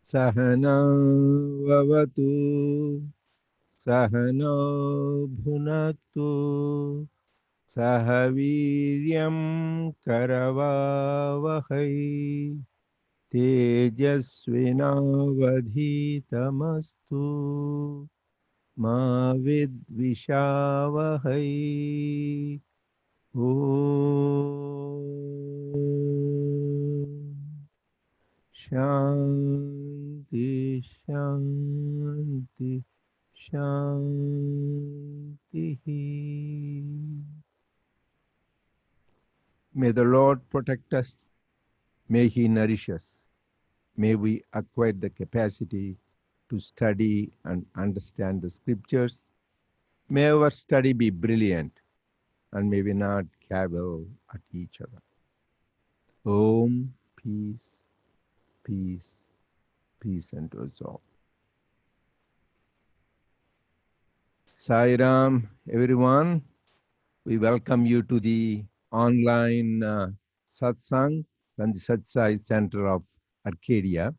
Sahana vavatu, Sahana bhunaktu, Sahaviryam karavavahai, Tejasvinavadhitamastu, Ma vidvishavahai. Om Shanti Shanti Shanti. May the Lord protect us. May He nourish us. May we acquire the capacity to study and understand the scriptures. May our study be brilliant and may we not cavil at each other. Om, peace, peace, peace unto us all. Sai Ram, everyone. We welcome you to the online satsang from the Satsai Center of Arcadia.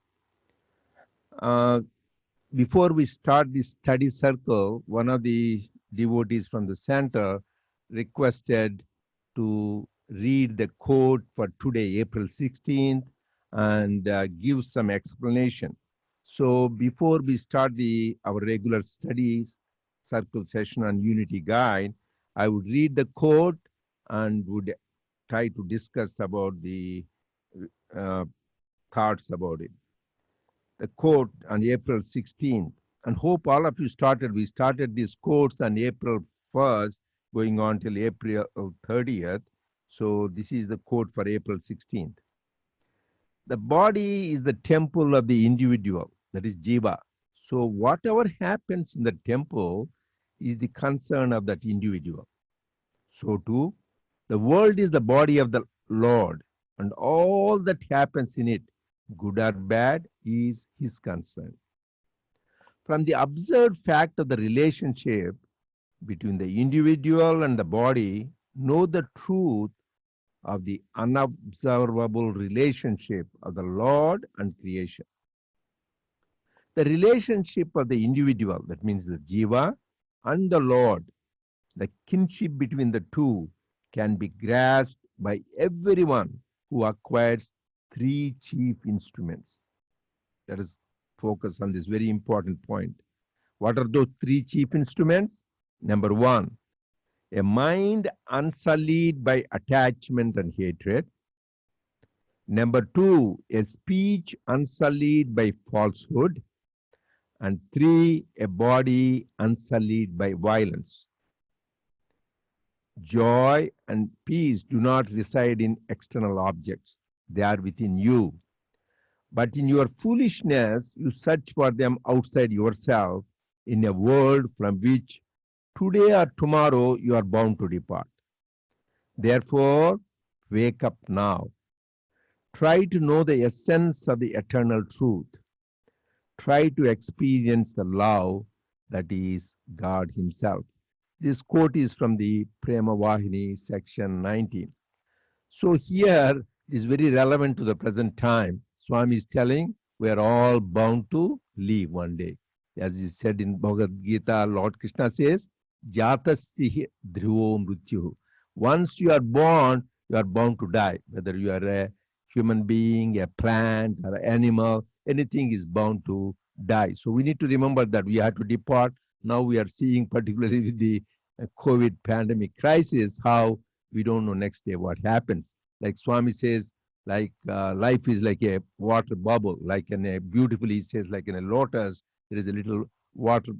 Uh, Before we start this study circle, one of the devotees from the center requested to read the quote for today, April 16th, and give some explanation. So before we start our regular studies circle session on Unity Guide, I would read the quote and would try to discuss about the uh, thoughts about it. The quote on April 16th, and hope all of you started. We started these quotes on April 1st, going on till April 30th. So this is the quote for April 16th. The body is the temple of the individual, that is Jiva. So whatever happens in the temple is the concern of that individual. So too, the world is the body of the Lord, and all that happens in it, good or bad, is his concern. From the observed fact of the relationship between the individual and the body, know the truth of the unobservable relationship of the Lord and creation. The relationship of the individual, that means the Jiva, and the Lord, the kinship between the two, can be grasped by everyone who acquires three chief instruments. Let us focus on this very important point. What are those three chief instruments? Number one, a mind unsullied by attachment and hatred. Number two, a speech unsullied by falsehood. And three, a body unsullied by violence. Joy and peace do not reside in external objects. They are within you. But in your foolishness, you search for them outside yourself in a world from which today or tomorrow you are bound to depart. Therefore, wake up now. Try to know the essence of the eternal truth. Try to experience the love that is God Himself. This quote is from the Prema Vahini, section 19. So here it is very relevant to the present time. Swami is telling we are all bound to leave one day. As he said in Bhagavad Gita, Lord Krishna says, Jatasya dhruvo mrityu. Once you are born, you are bound to die. Whether you are a human being, a plant, or an animal, anything is bound to die. So we need to remember that we have to depart. Now we are seeing, particularly with the COVID pandemic crisis, how we don't know next day what happens. Like Swami says, life is like a water bubble, like in a beautifully he says, like in a lotus, there is a little water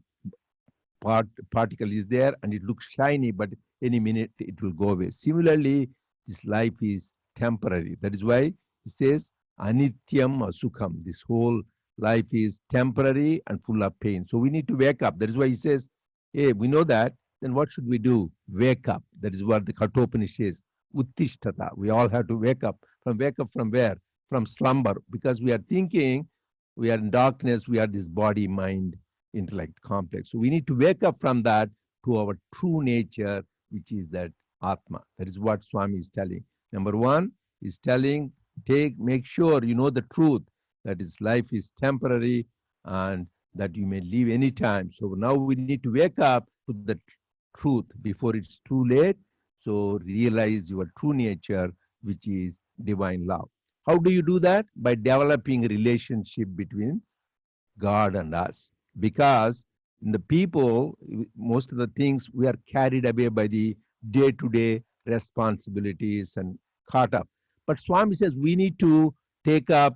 particle is there and it looks shiny, but any minute it will go away. Similarly, this life is temporary. That is why he says anityam asukham. This whole life is temporary and full of pain. So we need to wake up. That is why he says, hey, we know that. Then what should we do? Wake up. That is what the Kathopanishad says. Uttishtata. We all have to wake up. Wake up from where? From slumber. Because we are thinking, we are in darkness, we are this body, mind, intellect complex. So we need to wake up from that to our true nature, which is that Atma. That is what Swami is telling. Number one is telling, make sure you know the truth that is life is temporary and that you may leave anytime. So now we need to wake up to the truth before it's too late. So realize your true nature, which is divine love. How do you do that? By developing a relationship between God and us. Because in the people, most of the things we are carried away by the day to day responsibilities and caught up. But Swami says we need to take up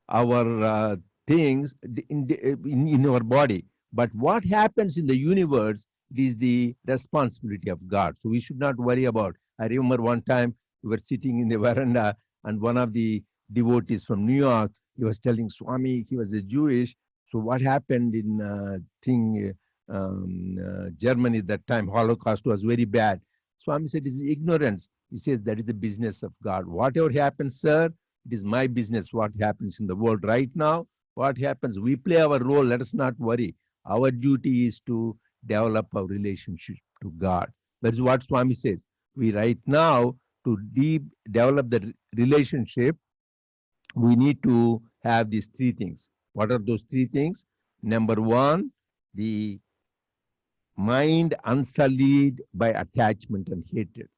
our things in our body. But what happens in the universe is the responsibility of God. So we should not worry about. I remember one time we were sitting in the veranda and one of the devotees from New York, he was telling Swami, he was a Jewish. So what happened in Germany at that time, Holocaust was very bad. Swami said, it's ignorance. He says, that is the business of God. Whatever happens, sir, it is my business what happens in the world right now. What happens? We play our role. Let us not worry. Our duty is to develop our relationship to God. That is what Swami says. We right now, to develop the relationship, we need to have these three things. What are those three things? Number one, the mind unsullied by attachment and hatred.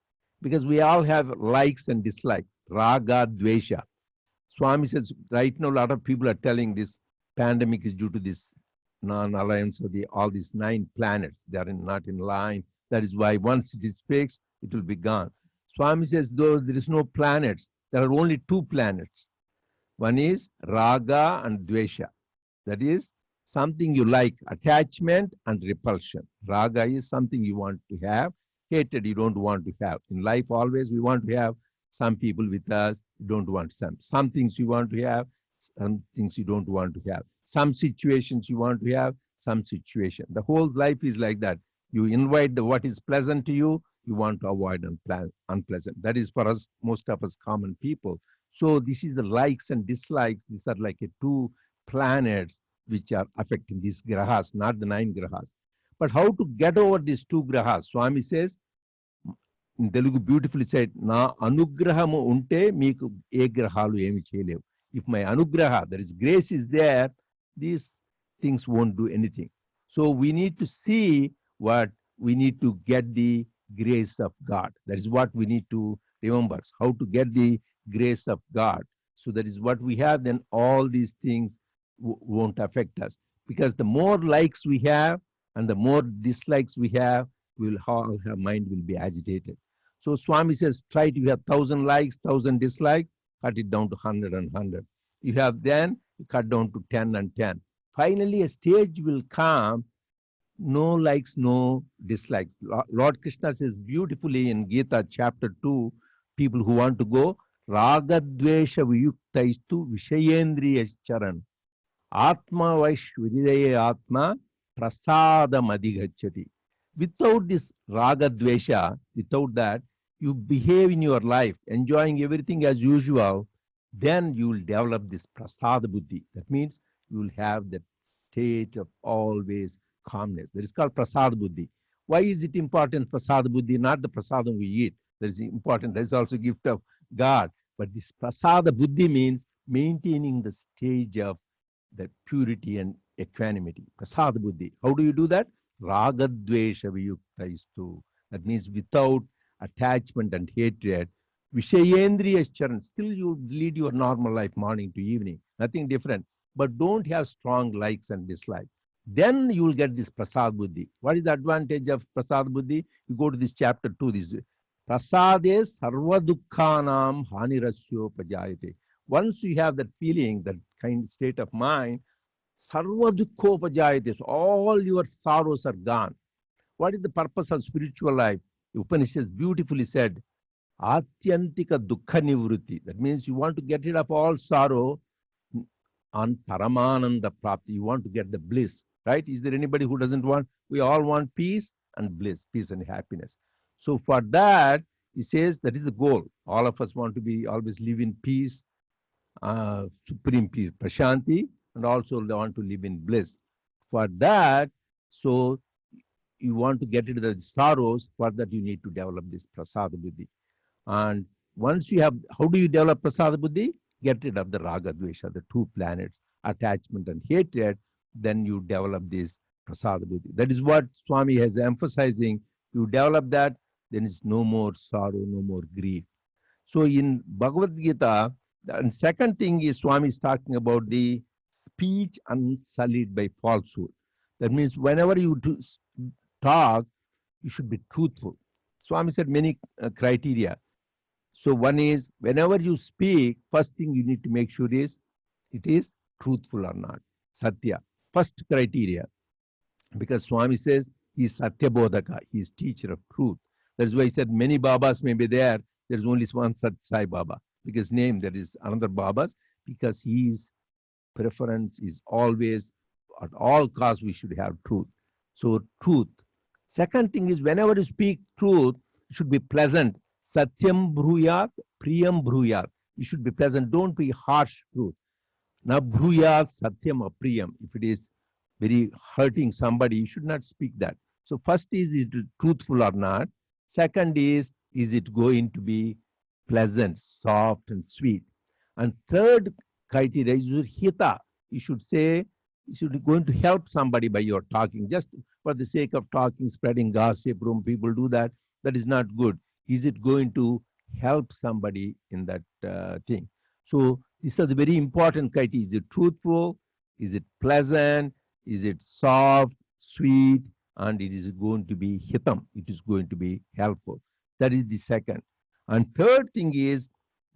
Because we all have likes and dislikes, raga, dvesha. Swami says right now a lot of people are telling this pandemic is due to this non-alliance of all these 9 planets. They are not in line. That is why once it is fixed, it will be gone. Swami says though there is no planets, there are only 2 planets. One is raga and dvesha. That is something you like, attachment and repulsion. Raga is something you want to have, hatred you don't want to have. In life, always we want to have some people with us, you don't want some. Some things you want to have, some things you don't want to have. Some situations you want to have, some situation. The whole life is like that. You invite what is pleasant to you, you want to avoid unpleasant. That is for us, most of us common people. So this is the likes and dislikes. These are like 2 planets which are affecting these grahas, not the 9 grahas. But how to get over these 2 grahas? Swami says, in Telugu beautifully said, na anugrahamu unte meeku e grahalu emi cheyalevu. If my anugraha, that is grace is there, these things won't do anything. So we need to see what we need to get the grace of God. That is what we need to remember. How to get the grace of God. So that is what we have, then all these things won't affect us. Because the more likes we have and the more dislikes we have, our mind will be agitated. So Swami says, try to have 1,000 likes, 1,000 dislikes, cut it down to 100 and 100. You have then cut down to 10 and 10. Finally, a stage will come, no likes, no dislikes. Lord Krishna says beautifully in Gita chapter 2, people who want to go, ragadvesha viyuktaistu vishayendriya charan. Atma vaishvididaya atma prasadam adhigachati. Without this raga dvesha, without that, you behave in your life, enjoying everything as usual, then you will develop this prasada buddhi. That means you will have that state of always calmness. That is called prasada buddhi. Why is it important, prasada buddhi? Not the prasadam we eat. That is important. That is also a gift of God. But this prasada buddhi means maintaining the stage of that purity and equanimity. Prasada buddhi. How do you do that? Ragadvesha viyuktaistu. That means without attachment and hatred. Vishayendriya charan. Still you lead your normal life morning to evening. Nothing different. But don't have strong likes and dislikes. Then you will get this prasad buddhi. What is the advantage of prasad buddhi? You go to this chapter 2. This prasade sarva dukkhanam hanirasyo pajayate. Once you have that feeling, that kind of state of mind, sarva dukkopajayate, all your sorrows are gone. What is the purpose of spiritual life? The Upanishads beautifully said, Atyantika dukkha nivruti. That means you want to get rid of all sorrow on paramananda prapti. You want to get the bliss, right? Is there anybody who doesn't want? We all want peace and bliss, peace and happiness. So for that, he says that is the goal. All of us want to be always live in peace, supreme peace, prashanti, and also they want to live in bliss. For that, so you want to get rid of the sorrows. For that, you need to develop this prasada buddhi. And once you have, how do you develop prasada buddhi? get rid of the raga, dvesha, the two planets, attachment and hatred, then you develop this prasada buddhi. That is what Swami has emphasizing. You develop that, then it's no more sorrow, no more grief. So in Bhagavad Gita, and second thing is Swami is talking about the speech unsullied by falsehood. That means whenever you talk, you should be truthful. Swami said many criteria. So one is whenever you speak, first thing you need to make sure is it is truthful or not. Sathya. First criteria. Because Swami says he is Sathya Bodhaka, he is teacher of truth. That's why he said many Babas may be there. There is only one Sat Sai Baba. Because name there is another Babas, because his preference is always at all costs we should have truth. So truth. Second thing is whenever you speak truth, it should be pleasant. Satyam bruyat, priyam bruyat. You should be pleasant. Don't be harsh truth. Na bruyat satyam apriyam. If it is very hurting somebody, you should not speak that. So first is it truthful or not? Second is it going to be pleasant, soft and sweet? And third criteria is hita. You should say, you should be going to help somebody by your talking. Just for the sake of talking, spreading gossip, room people do that. That is not good. Is it going to help somebody in that thing? So these are the very important criteria. Is it truthful? Is it pleasant? Is it soft, sweet? And it is going to be hitam. It is going to be helpful. That is the second. And third thing is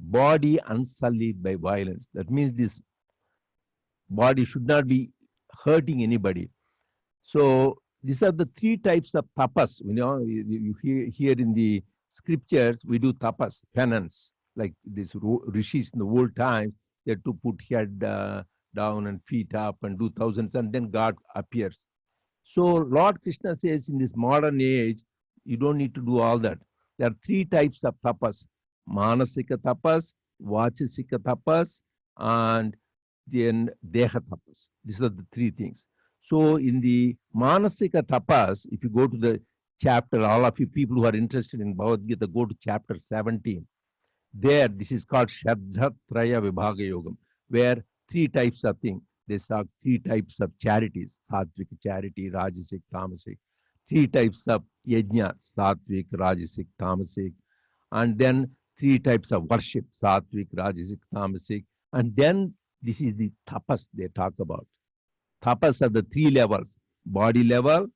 body unsullied by violence. That means this body should not be hurting anybody. So these are the three types of tapas. You hear in the scriptures, we do tapas, penance, like these rishis in the old times. They had to put head down and feet up and do thousands, and then God appears. So Lord Krishna says in this modern age, you don't need to do all that. There are three types of tapas: manasika tapas, vachasika tapas, and then deha tapas. These are the three things. So in the manasika tapas, if you go to the chapter, all of you people who are interested in Bhagavad Gita, go to chapter 17. There, this is called Shraddha Traya Vibhaga Yogam, where three types of things. They are three types of charities: sattvic charity, rajasic, tamasic. Three types of yajna: sattvic, rajasic, tamasic. And then three types of worship: sattvic, rajasic, tamasic. And then this is the tapas they talk about. Tapas are the three levels: body level,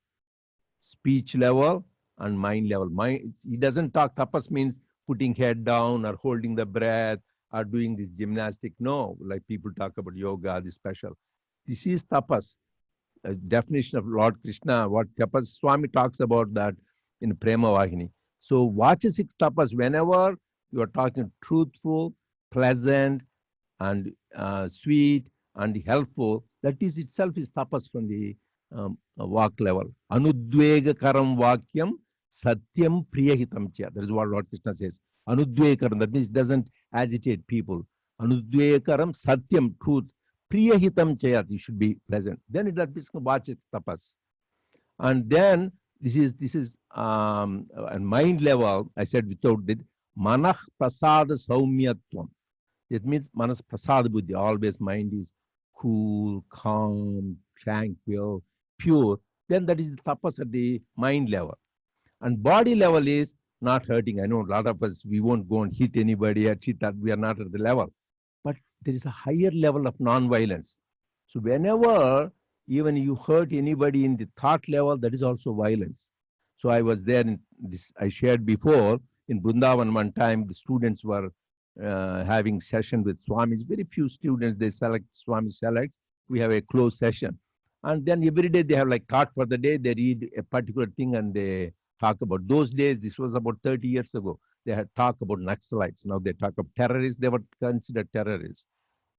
speech level, and mind level. Mind, he doesn't talk, tapas means putting head down or holding the breath or doing this gymnastic. No, like people talk about yoga, this special. This is tapas. A definition of Lord Krishna, what tapas, Swami talks about that in Prema Vahini. So vachasik tapas, whenever you are talking truthful, pleasant, and sweet and helpful, that is itself is tapas from the walk level. Anudvega karam vakyam satyam priyahitam cha. That is what Lord Krishna says. Anudvega karam, that means it doesn't agitate people. Anudvega karam satyam, truth. Priyahitam chayat, you should be pleasant. Then it becomes vachik tapas. And then this is and mind level, I said without that, manah prasada saumyatvam. It means manas prasad buddhi, always mind is cool, calm, tranquil, pure. Then that is the tapas at the mind level. And body level is not hurting. I know a lot of us, we won't go and hit anybody or cheat that. We are not at the level. But there is a higher level of non-violence. So whenever even you hurt anybody in the thought level, that is also violence. So I was there in this, I shared before, in Vrindavan one time, the students were having session with Swamis. Very few students, they select, Swami selects. We have a closed session. And then every day they have like thought for the day. They read a particular thing and they talk about. Those days, this was about 30 years ago. They had talked about Naxalites. Now they talk about terrorists. They were considered terrorists.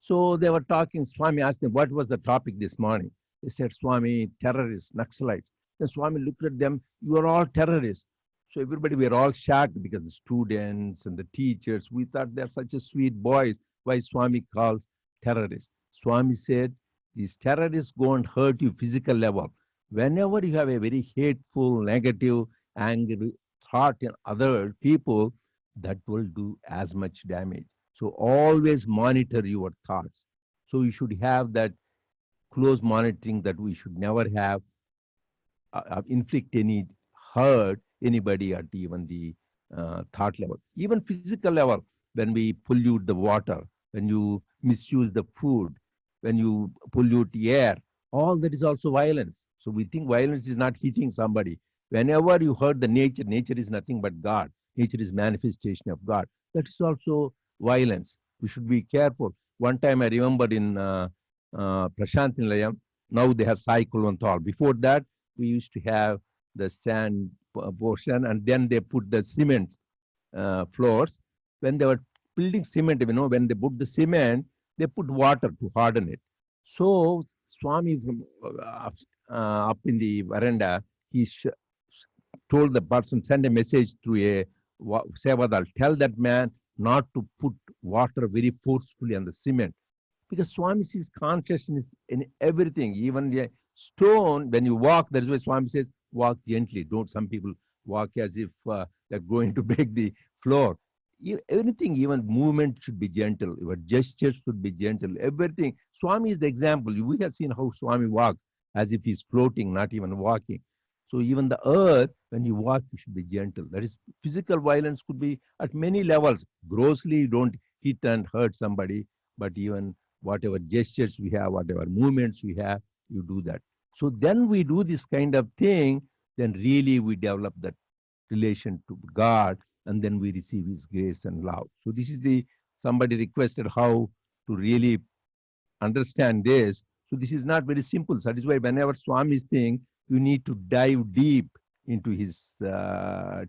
So they were talking. Swami asked them, what was the topic this morning? They said, Swami, terrorists, Naxalites. Then Swami looked at them, you are all terrorists. So everybody, we are all shocked because the students and the teachers, we thought they're such a sweet boys. Why Swami calls terrorists? Swami said, these terrorists go and hurt you physical level. Whenever you have a very hateful, negative, angry thought in other people, that will do as much damage. So always monitor your thoughts. So you should have that close monitoring, that we should never have inflict any hurt anybody at even the thought level, even physical level. When we pollute the water, when you misuse the food, when you pollute the air, all that is also violence. So we think violence is not hitting somebody. Whenever you hurt the nature, nature is nothing but God. Nature is manifestation of God. That is also violence. We should be careful. One time I remember in Prashant Nilayam, now they have cycle and all. Before that, we used to have the sand portion, and then they put the cement floors. When they were building cement, when they put the cement, they put water to harden it. So Swami from up in the veranda, he told the person, send a message to a Sevadal, tell that man not to put water very forcefully on the cement, because Swami sees consciousness in everything, even the stone. When you walk, that is why Swami says, walk gently. Don't some people walk as if they're going to break the floor. Anything, even movement should be gentle. Your gestures should be gentle. Everything. Swami is the example. We have seen how Swami walks as if he's floating, not even walking. So even the earth, when you walk, you should be gentle. That is, physical violence could be at many levels. Grossly, you don't hit and hurt somebody, but even whatever gestures we have, whatever movements we have, you do that. So then we do this kind of thing, then really we develop that relation to God, and then we receive His grace and love. So this is the, somebody requested how to really understand this. So this is not very simple. So that is why whenever Swami is saying, you need to dive deep into his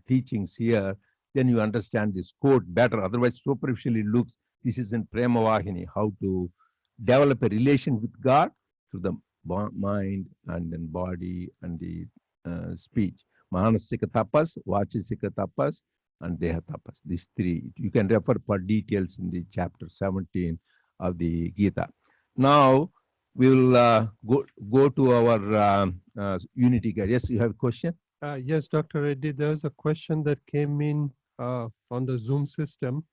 teachings here, then you understand this quote better. Otherwise, superficially looks, this is in Prema Vahini, how to develop a relation with God through the mind and then body and the speech. Manasika tapas, Vachasika tapas, and Deha tapas. These three. You can refer for details in the chapter 17 of the Gita. Now, we will go to our unity guide. Yes, you have a question? Yes, Dr. Reddy, there's a question that came in on the Zoom system.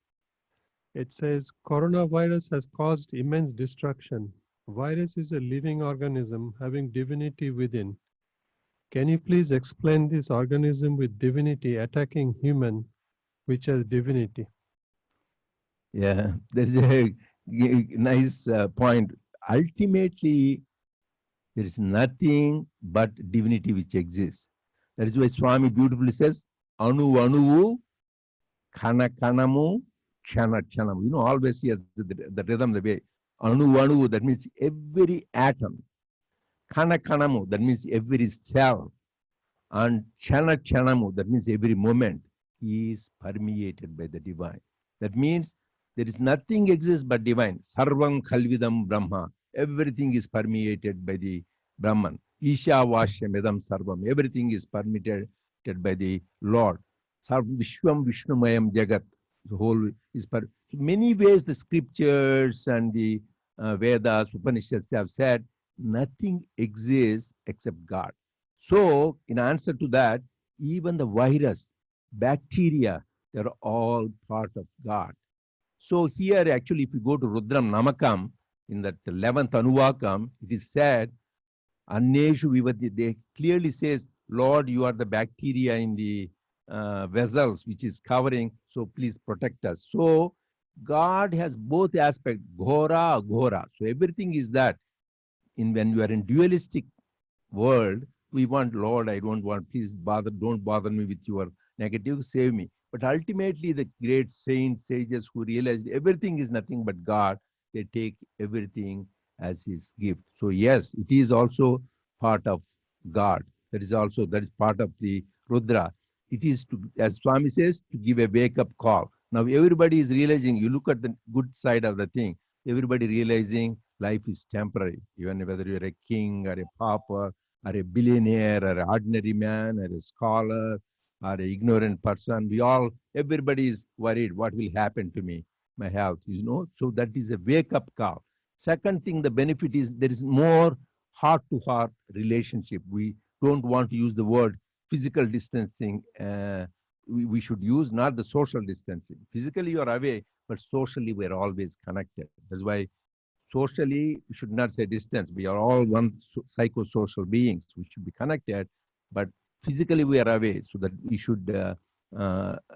It says, coronavirus has caused immense destruction. Virus is a living organism having divinity within. Can you please explain this organism with divinity attacking human, which has divinity? Yeah, there's a nice point. Ultimately, there is nothing but divinity which exists. That is why Swami beautifully says, Anu Anuvu, Kana Kanamu, Chana Chanamu. Always he has the rhythm, the way. Anu Anuvu, that means every atom. Kana Kanamu, that means every cell. And Chana Chanamu, that means every moment, is permeated by the divine. That means there is nothing exists but divine. Sarvam Khalvidam Brahma. Everything is permeated by the Brahman. Isha Vashyamedam Sarvam. Everything is permeated by the Lord. Sarvam Vishwam Vishnumayam Jagat. The whole is many ways the scriptures and the Vedas, Upanishads have said nothing exists except God. So, in answer to that, even the virus, bacteria, they're all part of God. So, here actually, if you go to Rudram Namakam, in that 11th Anuvakam, it is said, Anneshu Vivati, they clearly says, Lord, you are the bacteria in the vessels which is covering, so please protect us. So, God has both aspects, Ghora, Aghora. So, everything is that. When you are in dualistic world, we want, Lord, I don't want, please don't bother me with your negative, save me. But ultimately, the great saints, sages who realize everything is nothing but God, they take everything as his gift. So yes, it is also part of God. That is part of the Rudra. It is to, as Swami says, to give a wake-up call. Now everybody is realizing, you look at the good side of the thing, everybody realizing life is temporary, even whether you're a king or a pauper or a billionaire or an ordinary man or a scholar or an ignorant person. Everybody is worried what will happen to me, my health. So that is a wake-up call. Second thing, the benefit is there is more heart-to-heart relationship. We don't want to use the word physical distancing. We should use not the social distancing. Physically, you are away, but socially we are always connected. That's why socially we should not say distance. We are all one psychosocial beings. We should be connected, but physically we are away. So that we should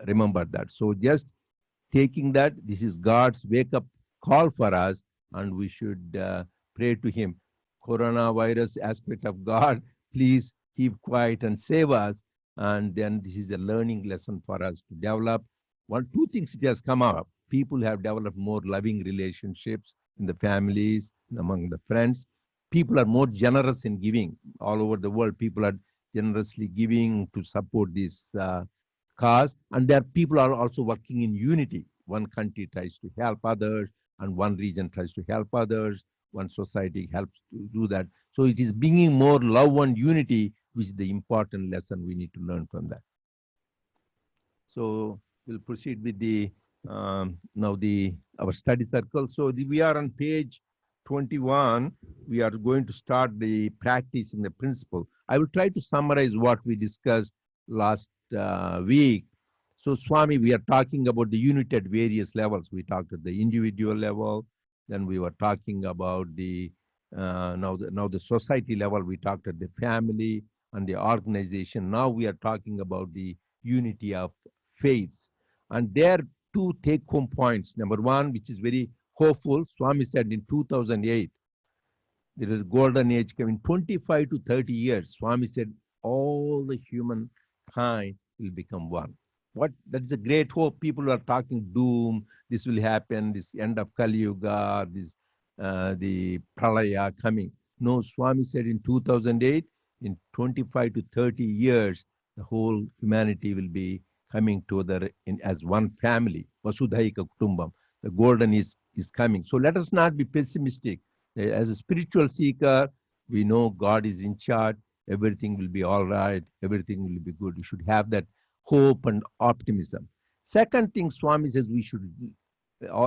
remember that. So just taking that this is God's wake up call for us, and we should pray to Him. Coronavirus aspect of God, please keep quiet and save us. And then this is a learning lesson for us to develop. One, two things it has come up. People have developed more loving relationships in the families, among the friends. People are more generous in giving all over the world. People are generously giving to support this cause, and there people are also working in unity. One country tries to help others, and one region tries to help others. One society helps to do that. So it is bringing more love and unity, which is the important lesson we need to learn from that. So we'll proceed with the now the our study circle. So we are on page 21. We are going to start the practice in the principle. I will try to summarize what we discussed last week. So Swami, we are talking about the unit at various levels. We talked at the individual level, then we were talking about the now the society level. We talked at the family and the organization. Now we are talking about the unity of faiths. And there are two take-home points. Number one, which is very hopeful, Swami said in 2008, there is golden age coming, 25 to 30 years. Swami said all the humankind will become one. What? That's a great hope. People are talking doom. This will happen. This end of Kali Yuga. This the pralaya coming. No, Swami said in 2008, in 25 to 30 years, the whole humanity will be coming together in as one family. Vasudhaika Kutumbam. The golden is coming. So let us not be pessimistic. As a spiritual seeker, we know God is in charge. Everything will be all right. Everything will be good. You should have that hope and optimism. Second thing, Swami says we should,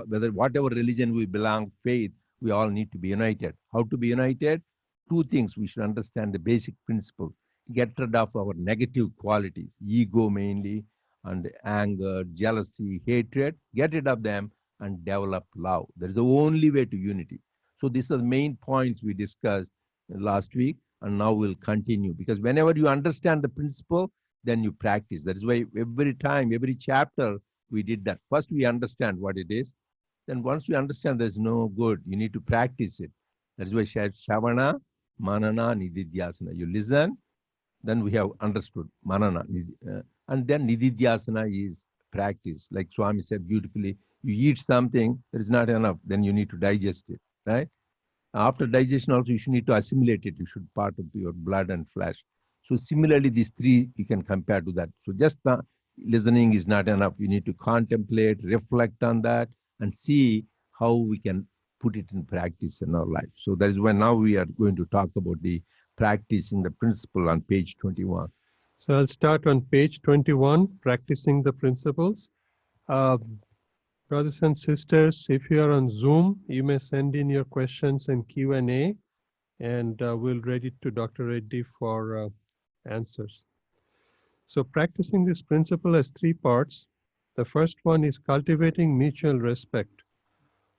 whether whatever religion we belong, faith, we all need to be united. How to be united? Two things. We should understand the basic principle. Get rid of our negative qualities, ego mainly, and anger, jealousy, hatred. Get rid of them and develop love. That is the only way to unity. So these are the main points we discussed last week, and now we'll continue. Because whenever you understand the principle, then you practice. That is why every time, every chapter, we did that. First, we understand what it is. Then once we understand there's no good, you need to practice it. That is why Shavana, Manana, Nididhyasana. You listen, then we have understood Manana. And then Nididhyasana is practice. Like Swami said beautifully, you eat something, there is not enough, then you need to digest it, right? After digestion also, you should need to assimilate it. You should part of your blood and flesh. So similarly, these three, you can compare to that. So just listening is not enough. You need to contemplate, reflect on that, and see how we can put it in practice in our life. So that is when now we are going to talk about the practicing the principle on page 21. So I'll start on page 21, practicing the principles. Brothers and sisters, if you are on Zoom, you may send in your questions and Q&A, and we'll read it to Dr. Reddy for answers. So practicing this principle has three parts. The first one is cultivating mutual respect.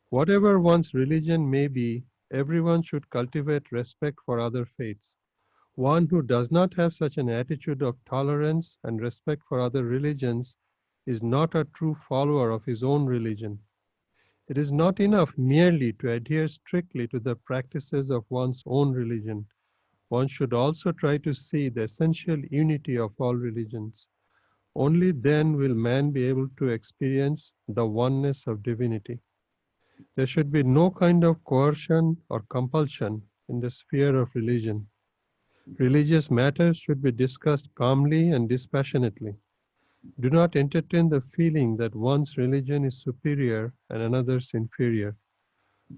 Whatever one's religion may be, everyone should cultivate respect for other faiths. One who does not have such an attitude of tolerance and respect for other religions is not a true follower of his own religion. It is not enough merely to adhere strictly to the practices of one's own religion. One should also try to see the essential unity of all religions. Only then will man be able to experience the oneness of divinity. There should be no kind of coercion or compulsion in the sphere of religion. Religious matters should be discussed calmly and dispassionately. Do not entertain the feeling that one's religion is superior and another's inferior.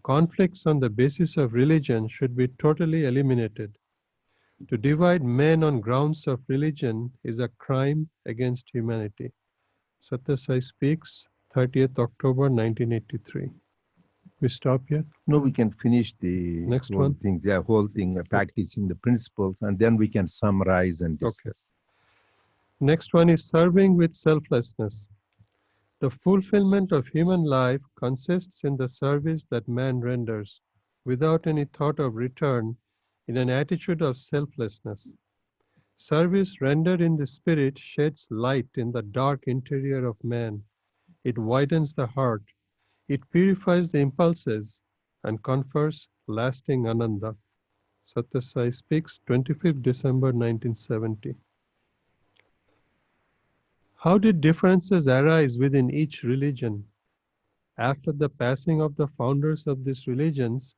Conflicts on the basis of religion should be totally eliminated. To divide men on grounds of religion is a crime against humanity. Sathya Sai speaks, 30th October 1983. We stop here? No, we can finish the Next whole one. thing, the whole thing, practicing the principles, and then we can summarize and discuss. Okay. Next one is serving with selflessness. The fulfillment of human life consists in the service that man renders, without any thought of return, in an attitude of selflessness. Service rendered in the spirit sheds light in the dark interior of man. It widens the heart. It purifies the impulses and confers lasting ananda. Sathya Sai speaks, 25th December 1970. How did differences arise within each religion? After the passing of the founders of these religions,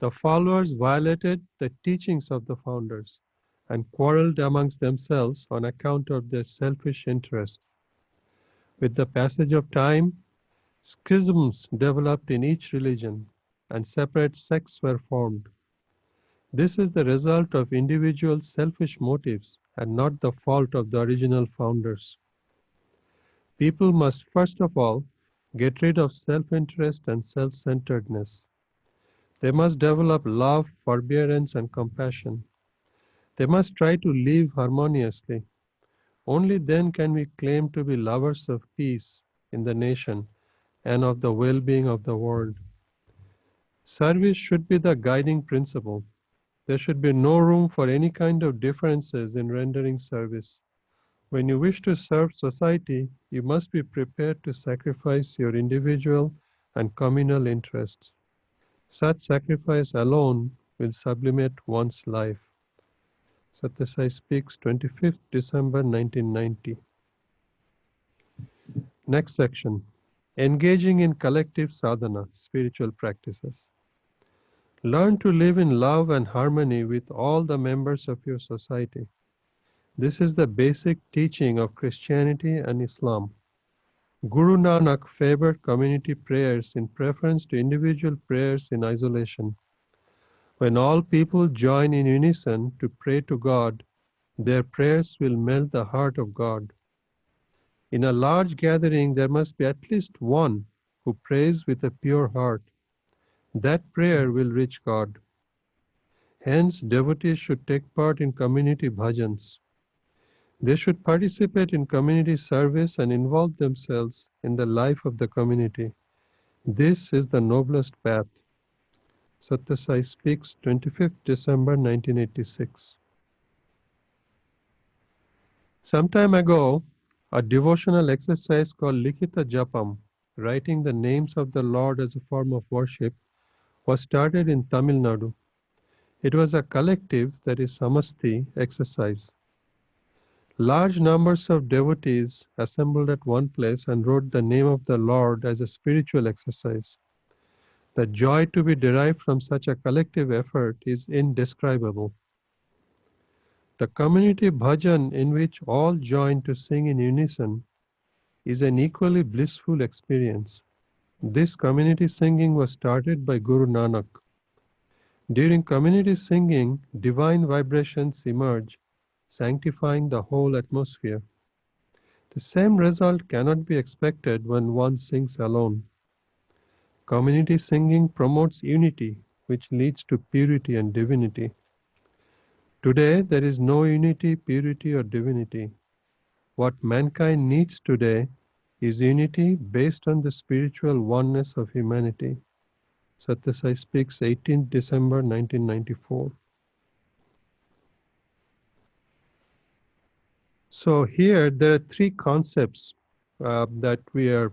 the followers violated the teachings of the founders and quarreled amongst themselves on account of their selfish interests. With the passage of time, schisms developed in each religion and separate sects were formed. This is the result of individual selfish motives and not the fault of the original founders. People must first of all get rid of self-interest and self-centeredness. They must develop love, forbearance, and compassion. They must try to live harmoniously. Only then can we claim to be lovers of peace in the nation and of the well-being of the world. Service should be the guiding principle. There should be no room for any kind of differences in rendering service. When you wish to serve society, you must be prepared to sacrifice your individual and communal interests. Such sacrifice alone will sublimate one's life. Sathya Sai speaks, 25th December 1990. Next section. Engaging in collective sadhana, spiritual practices. Learn to live in love and harmony with all the members of your society. This is the basic teaching of Christianity and Islam. Guru Nanak favored community prayers in preference to individual prayers in isolation. When all people join in unison to pray to God, their prayers will melt the heart of God. In a large gathering, there must be at least one who prays with a pure heart. That prayer will reach God. Hence, devotees should take part in community bhajans. They should participate in community service and involve themselves in the life of the community. This is the noblest path. Sathya Sai speaks, 25th December 1986. Some time ago, a devotional exercise called Likhita Japam, writing the names of the Lord as a form of worship, was started in Tamil Nadu. It was a collective, that is samasti, exercise. Large numbers of devotees assembled at one place and wrote the name of the Lord as a spiritual exercise. The joy to be derived from such a collective effort is indescribable. The community bhajan in which all join to sing in unison is an equally blissful experience. This community singing was started by Guru Nanak. During community singing, divine vibrations emerge, sanctifying the whole atmosphere. The same result cannot be expected when one sings alone. Community singing promotes unity, which leads to purity and divinity. Today, there is no unity, purity, or divinity. What mankind needs today is unity based on the spiritual oneness of humanity. Sathya Sai speaks, 18th December 1994. So here there are three concepts that we are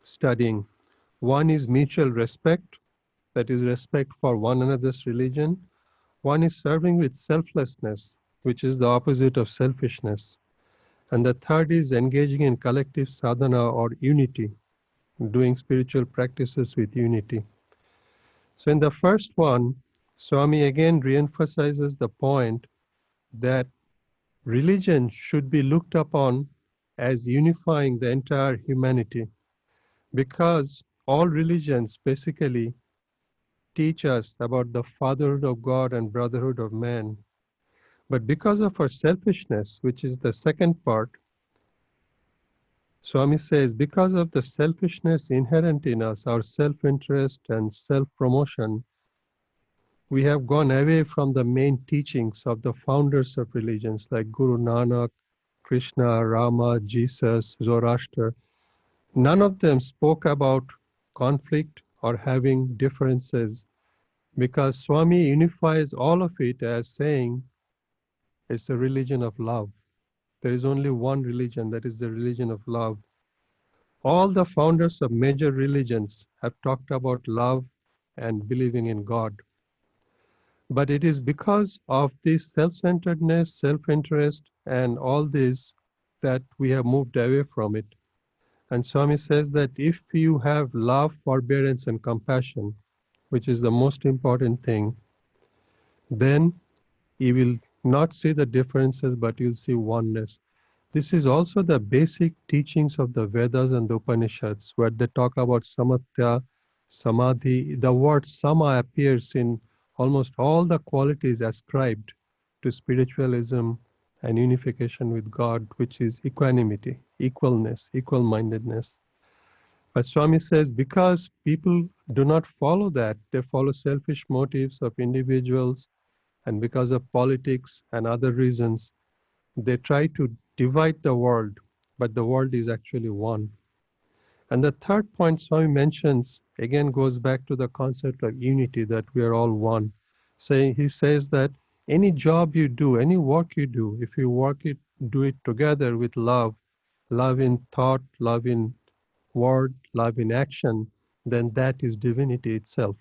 studying. One is mutual respect, that is respect for one another's religion. One is serving with selflessness, which is the opposite of selfishness. And the third is engaging in collective sadhana or unity, doing spiritual practices with unity. So in the first one, Swami again reemphasizes the point that religion should be looked upon as unifying the entire humanity, because all religions basically teach us about the fatherhood of God and brotherhood of man. But because of our selfishness, which is the second part, Swami says, because of the selfishness inherent in us, our self-interest and self-promotion, we have gone away from the main teachings of the founders of religions like Guru Nanak, Krishna, Rama, Jesus, Zoroaster. None of them spoke about conflict or having differences because Swami unifies all of it as saying it's a religion of love. There is only one religion, that is the religion of love. All the founders of major religions have talked about love and believing in God. But it is because of this self-centeredness, self-interest, and all this that we have moved away from it. And Swami says that if you have love, forbearance, and compassion, which is the most important thing, then you will not see the differences, but you'll see oneness. This is also the basic teachings of the Vedas and the Upanishads, where they talk about samatya, samadhi. The word sama appears in almost all the qualities ascribed to spiritualism and unification with God, which is equanimity, equalness, equal mindedness. But Swami says because people do not follow that, they follow selfish motives of individuals, and because of politics and other reasons, they try to divide the world, but the world is actually one. And the third point Swami mentions again goes back to the concept of unity, that we are all one. He says that any job you do, any work you do, if you do it together with love, love in thought, love in word, love in action, then that is divinity itself.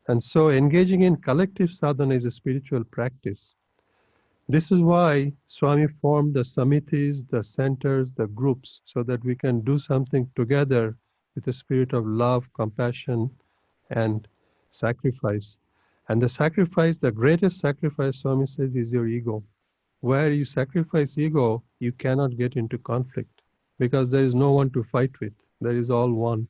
And so engaging in collective sadhana is a spiritual practice. This is why Swami formed the samitis, the centers, the groups, so that we can do something together with a spirit of love, compassion, and sacrifice. And the sacrifice, the greatest sacrifice, Swami says, is your ego. Where you sacrifice ego, you cannot get into conflict because there is no one to fight with. There is all one.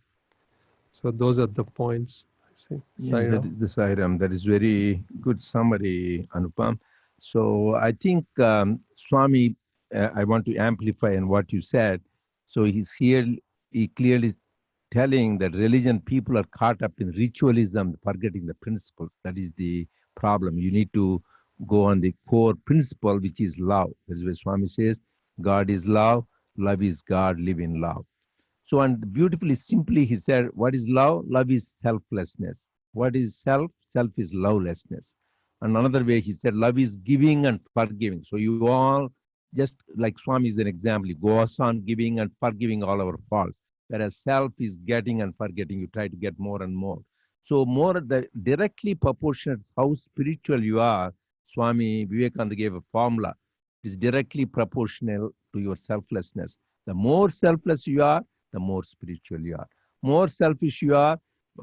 So those are the points. I see. Yeah, that is the Sairam. That is very good summary, Anupam. So I think Swami, I want to amplify on what you said. So he's here, he clearly telling that religion people are caught up in ritualism, forgetting the principles. That is the problem. You need to go on the core principle, which is love. That's why Swami says, God is love is God, live in love. So, and beautifully, simply, he said, what is love? Love is selflessness. What is self? Self is lovelessness. And another way, he said, love is giving and forgiving. So, you all, just like Swami is an example, he goes on giving and forgiving all our faults. Whereas self is getting and forgetting, you try to get more and more. So, more the directly proportionate how spiritual you are, Swami Vivekananda gave a formula. It is directly proportional to your selflessness. The more selfless you are, the more spiritual you are. More selfish you are,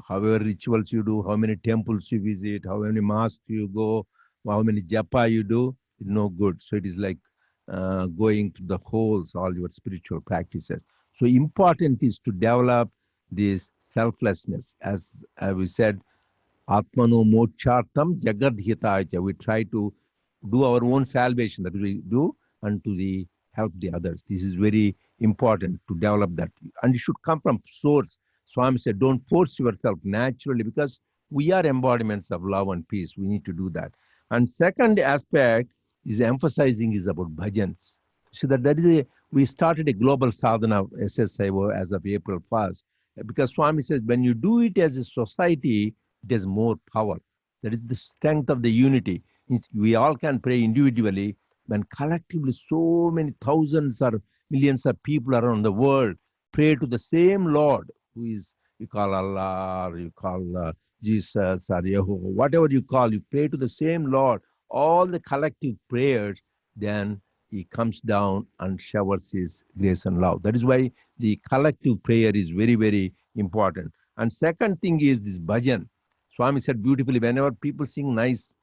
however rituals you do, how many temples you visit, how many mosques you go, how many japa you do, it's no good. So it is like going to the holes, all your spiritual practices. So important is to develop this selflessness. As we said, Atmano mochartam jagadhitaya. We try to do our own salvation that we do and to the help the others. This is very important to develop that. And it should come from source. Swami said, don't force yourself naturally because we are embodiments of love and peace. We need to do that. And second aspect is emphasizing is about bhajans. So that is we started a global sadhana of SSSIO as of April 1st. Because Swami says, when you do it as a society, it has more power. That is the strength of the unity. We all can pray individually, when collectively so many thousands or millions of people around the world pray to the same Lord, who is, you call Allah, or you call Jesus, or Jehovah, whatever you call, you pray to the same Lord, all the collective prayers, then he comes down and showers his grace and love. That is why the collective prayer is very, very important. And second thing is this bhajan. Swami said beautifully, whenever people sing nice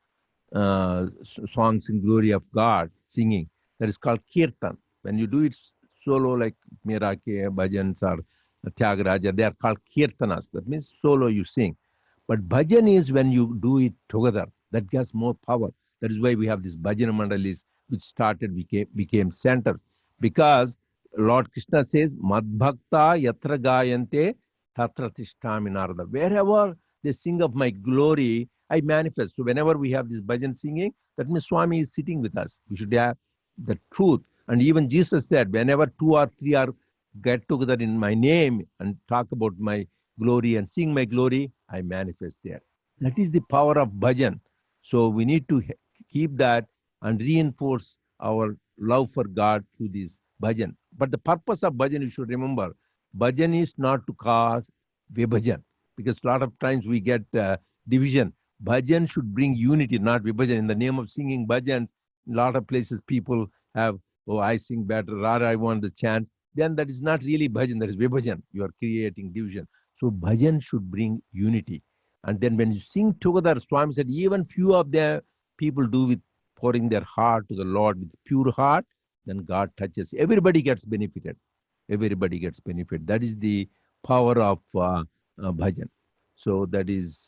songs in glory of God, singing, that is called kirtan. When you do it solo, like Mirake, bhajans, or Tyagaraja, they are called kirtanas. That means solo you sing. But bhajan is when you do it together. That gets more power. That is why we have these bhajan mandalis, which started, became centers. Because Lord Krishna says, Madbhakta yatra gayante tatra tishtami narada. Wherever they sing of my glory, I manifest. So whenever we have this bhajan singing, that means Swami is sitting with us. We should have the truth. And even Jesus said, whenever two or three are get together in my name and talk about my glory and sing my glory, I manifest there. That is the power of bhajan. So we need to keep that and reinforce our love for God through this bhajan. But the purpose of bhajan, you should remember, bhajan is not to cause vibhajan, because a lot of times we get division. Bhajan should bring unity, not vibhajan. In the name of singing bhajans, a lot of places people have, oh, I sing better, or I want the chance. Then that is not really bhajan, that is vibhajan. You are creating division. So bhajan should bring unity. And then when you sing together, Swami said, even few of the people do with pouring their heart to the Lord with pure heart, then God touches. Everybody gets benefited. Everybody gets benefit. That is the power of bhajan. So that is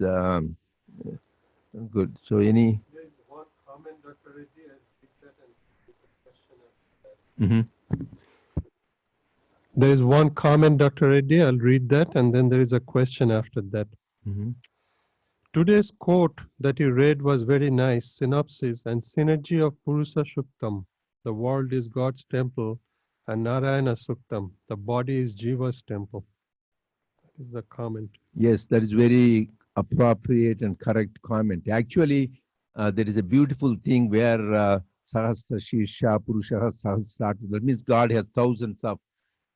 good. So any. There is one comment, Dr. Reddy, I'll read that and there is a question after that. Mhm. There is one comment, Dr. Reddy, I'll read that and then there is a question after that. Mhm. Today's quote that you read was very nice. Synopsis and synergy of Purusa Shuktam. The world is God's temple, and Narayana Suktam. The body is Jiva's temple. That is the comment. Yes, that is very appropriate and correct comment. Actually, there is a beautiful thing where Sahasra Shirsha Purusha Sahasrata. That means God has thousands of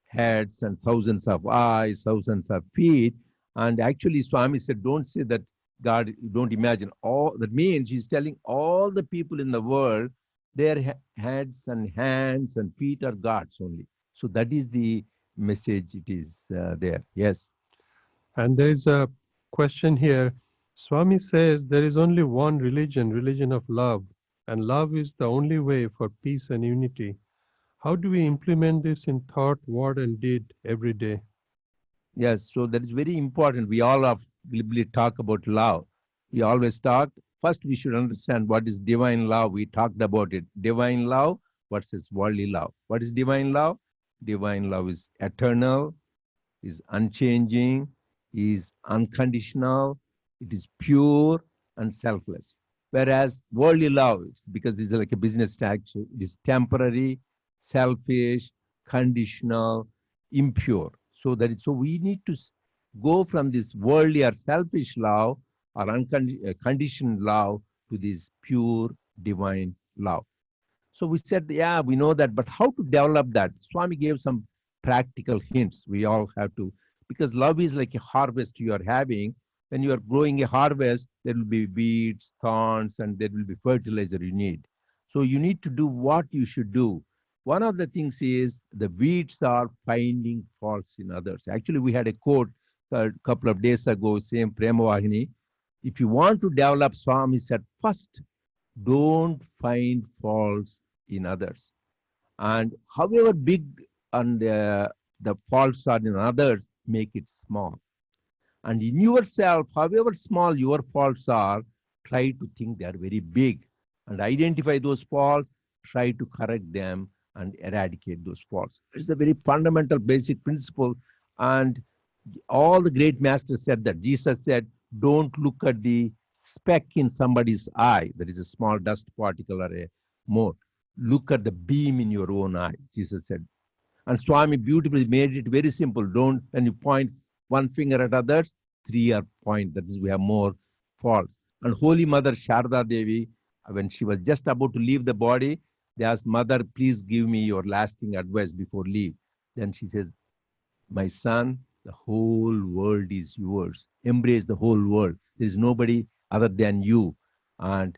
heads and thousands of eyes, thousands of feet. And actually, Swami said, don't say that God, don't imagine. All that means he's telling all the people in the world, their heads and hands and feet are God's only. So that is the message it is there. Yes. And there is a question here. Swami says there is only one religion, religion of love, and love is the only way for peace and unity. How do we implement this in thought, word, and deed every day? Yes, so that is very important. We all have glibly talk about love. We always talk. First, we should understand what is divine love. We talked about it. Divine love versus worldly love. What is divine love? Divine love is eternal, is unchanging, is unconditional, it is pure and selfless. Whereas worldly love, because this is like a business tax, it is temporary, selfish, conditional, impure. So that is, so we need to go from this worldly or selfish love or unconditioned love to this pure divine love. So we said, yeah, we know that, but how to develop that? Swami gave some practical hints. We all have to, because love is like a harvest you are having. When you are growing a harvest, there will be weeds, thorns, and there will be fertilizer you need. So you need to do what you should do. One of the things is the weeds are finding faults in others. Actually, we had a quote a couple of days ago, same Premavahini. If you want to develop, Swami said, first don't find faults in others. And however big and the faults are in others, make it small. And in yourself, however small your faults are, try to think they are very big and identify those faults, try to correct them and eradicate those faults. It's a very fundamental basic principle. And all the great masters said that. Jesus said, don't look at the speck in somebody's eye, that is a small dust particle or a mote. Look at the beam in your own eye, Jesus said. And Swami beautifully made it very simple. Don't, when you point one finger at others, three are point. That means we have more faults. And Holy Mother Sharda Devi, when she was just about to leave the body, they asked, Mother, please give me your lasting advice before leave. Then she says, my son, the whole world is yours. Embrace the whole world. There is nobody other than you. And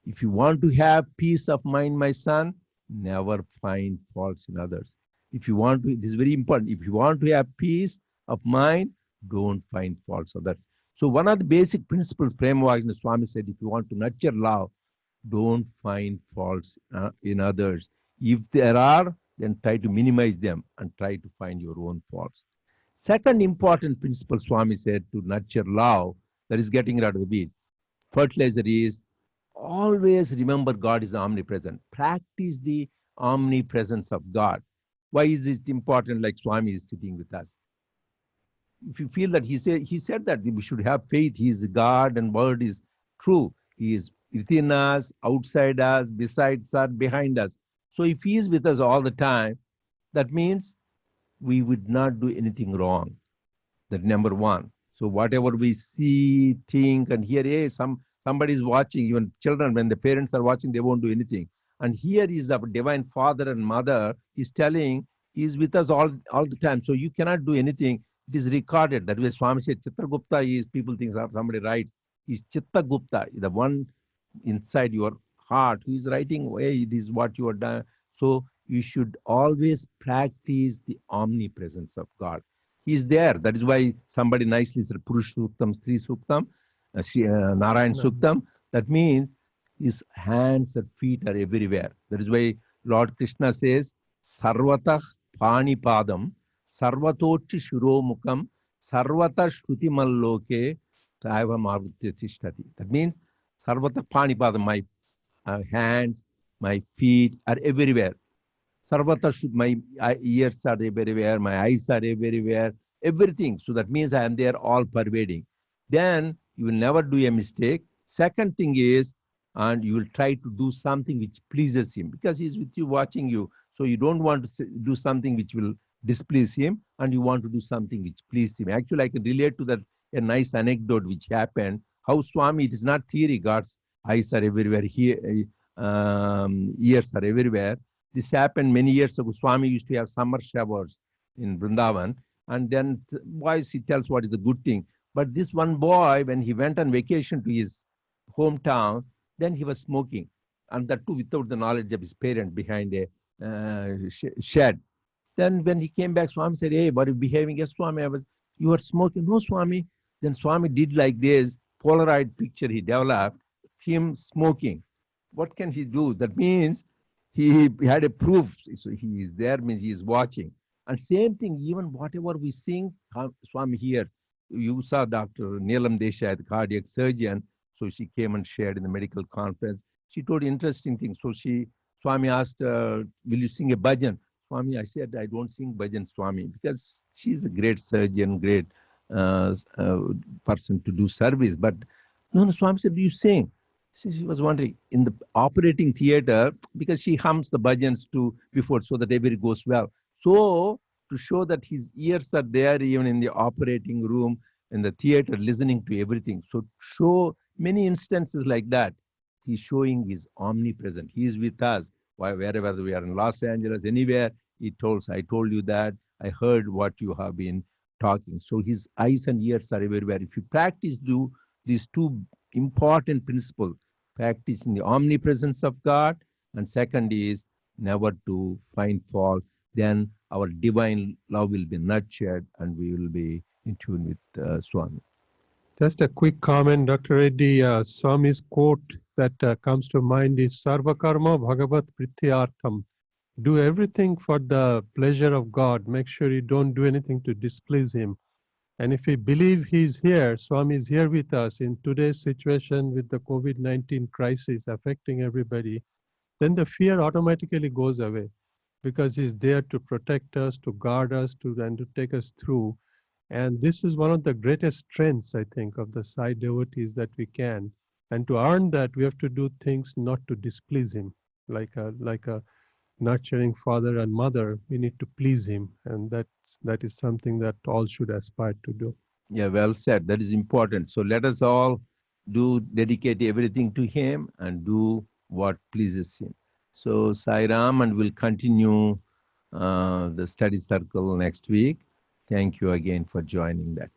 if you want to have peace of mind, my son, never find faults in others. If you want to, this is very important. If you want to have peace of mind, don't find faults in others. So one of the basic principles, Premavagna Swami said, if you want to nurture love, don't find faults in others. If there are, then try to minimize them and try to find your own faults. Second important principle, Swami said, to nurture love, that is getting rid of the weeds. Fertilizer is always remember God is omnipresent. Practice the omnipresence of God. Why is it important? Like Swami is sitting with us. If you feel that he said that we should have faith, he is God and word is true. He is within us, outside us, besides us, behind us. So if he is with us all the time, that means we would not do anything wrong. That number one. So whatever we see, think, and hear, hey, somebody is watching. Even children, when the parents are watching, they won't do anything. And here is our divine Father and Mother. He's telling, He's with us all the time. So you cannot do anything. It is recorded. That way, Swami said, Chitragupta is, people think somebody writes. He's Chittagupta, the one inside your heart who is writing, hey, this is what you are done. So you should always practice the omnipresence of God. He is there. That is why somebody nicely said Purush Suktam, Sri Suktam, Narayan No. Suktam. That means his hands and feet are everywhere. That is why Lord Krishna says, Sarvatah Pani Padam, Sarvatochi Shuromukam, Sarvata Shruti Malloke, Taivam Avritya Tishtati. That means Sarvata Pani Padam, my hands, my feet are everywhere. Sarvata should, my ears are everywhere, my eyes are everywhere, everything. So that means I am there all pervading. Then you will never do a mistake. Second thing is, and you will try to do something which pleases him because he is with you, watching you. So you don't want to do something which will displease him, and you want to do something which pleases him. Actually, I can relate to that a nice anecdote which happened. How Swami, it is not theory, God's eyes are everywhere, ears are everywhere. This happened many years ago. Swami used to have summer showers in Vrindavan. And then boys, he tells what is the good thing. But this one boy, when he went on vacation to his hometown, then he was smoking. And that too without the knowledge of his parent behind a shed. Then when he came back, Swami said, hey, what are you behaving? Yes, Swami, you are smoking. No, Swami. Then Swami did like this, Polaroid picture he developed, him smoking. What can he do? That means he had a proof. So he is there, means he is watching. And same thing, even whatever we sing, Swami hears. You saw Dr. Neelam Desai, the cardiac surgeon. So she came and shared in the medical conference. She told interesting things. So Swami asked, will you sing a bhajan? Swami, I said, I don't sing bhajan, Swami, because she's a great surgeon, great uh, uh, person to do service. But no, Swami said, do you sing? She was wondering in the operating theater because she hums the bhajans too before so that everything goes well. So to show that his ears are there even in the operating room, in the theater, listening to everything. So show many instances like that. He's showing he's omnipresent. He is with us. Wherever we are in Los Angeles, anywhere, he tells, I told you that. I heard what you have been talking. So his eyes and ears are everywhere. If you practice do these two important principles, practicing the omnipresence of God, and second is never to find fault, then our divine love will be nurtured and we will be in tune with Swami. Just a quick comment, Dr. Reddy. Swami's quote that comes to mind is Sarvakarma Bhagavat Prityartham. Do everything for the pleasure of God. Make sure you don't do anything to displease Him. And if we believe He's here, Swami is here with us in today's situation with the COVID-19 crisis affecting everybody, then the fear automatically goes away because He's there to protect us, to guard us, and to take us through. And this is one of the greatest strengths, I think, of the Sai devotees that we can. And to earn that, we have to do things not to displease Him, like a nurturing father and mother. We need to please Him, and that is something that all should aspire to do. Yeah, well said. That is important. So let us all dedicate everything to Him and do what pleases Him. So Sai Ram, and we'll continue the study circle next week. Thank you again for joining that.